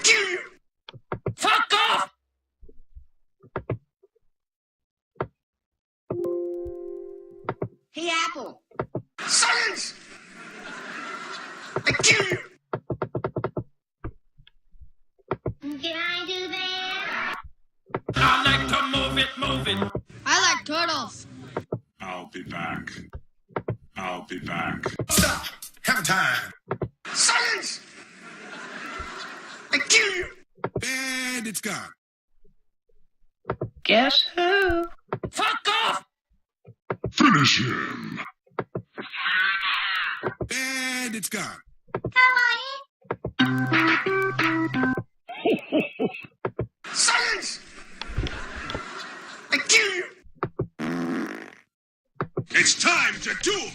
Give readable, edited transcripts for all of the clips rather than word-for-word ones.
kill you! Fuck off! Hey, Apple. Silence! I kill you! Can I do that? I like to move it, move it. I like turtles. I'll be back. I'll be back. Stop! Have time! Silence! I kill you! And it's gone. Guess who? Fuck off! Finish him. And it's gone. Silence! I kill you! It's time to duel.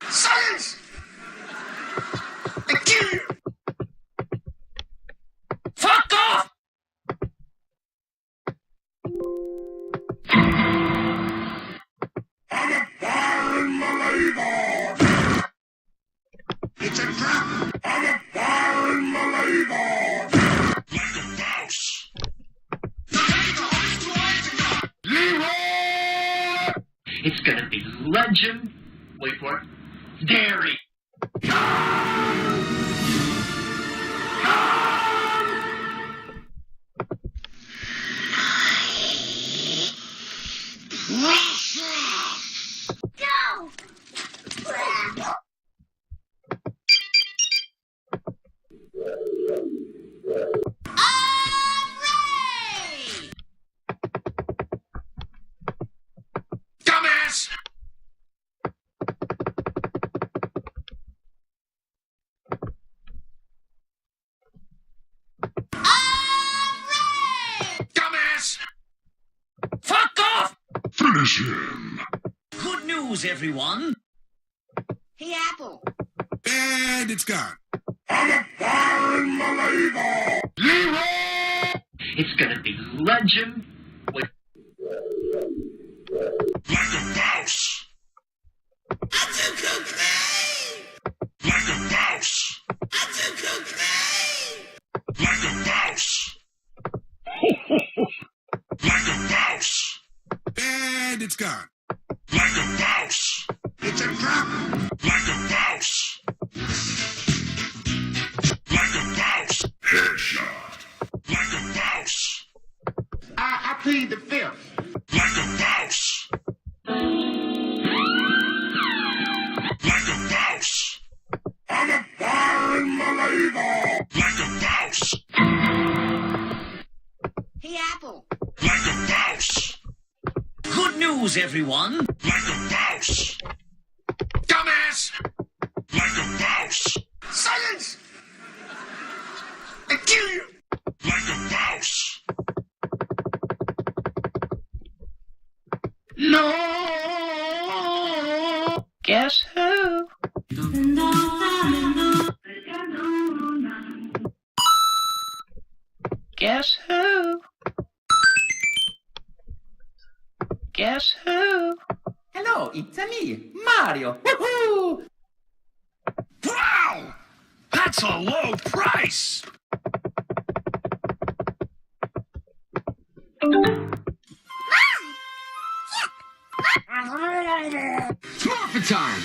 Silence! I kill you! Fuck off! I'm a foreign Malabar. It's a trap. I'm a foreign Malabar. Like a mouse. Leroy! It's gonna be legend. Wait for it. Dairy. Go! Hooray! Dumbass! Hooray! Dumbass! Fuck off! Finish him. Good news, everyone. Hey, Apple. And it's gone. I'm a foreign Malabar. Leroy! It's gonna be legend. Wait. Like a mouse. I do cocaine! Like a mouse. I do cocaine! Like a mouse. Like a mouse. And it's gone. Like a mouse. It's a trap. Like a mouse. Like a mouse. Headshot. Like a mouse. I plead the fifth. Like a mouse. Like a mouse. I'm a foreign Malabar. Like a mouse. Hey, Apple. Like a mouse. Good news, everyone. Like a mouse. Dumbass! Like a mouse. Silence! I kill you! Like a mouse. No. Guess who? Guess who? Guess who? Hello, it's me, Mario. Woohoo! Wow! That's a low price! Smurfing time!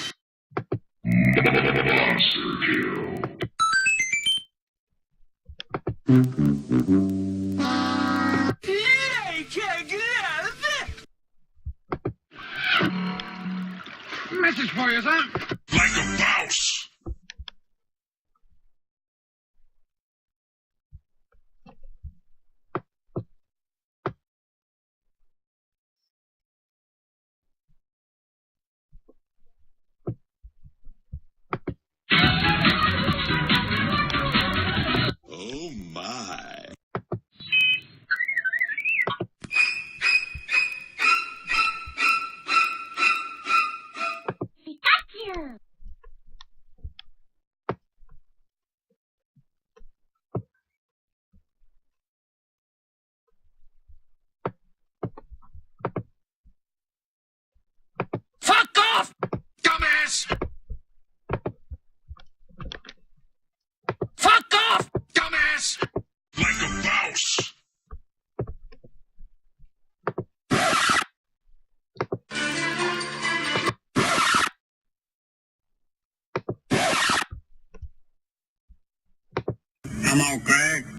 Monster kill. I can't get out of it! Message for you, son. Like a mouse. Oh my. Come on, Craig.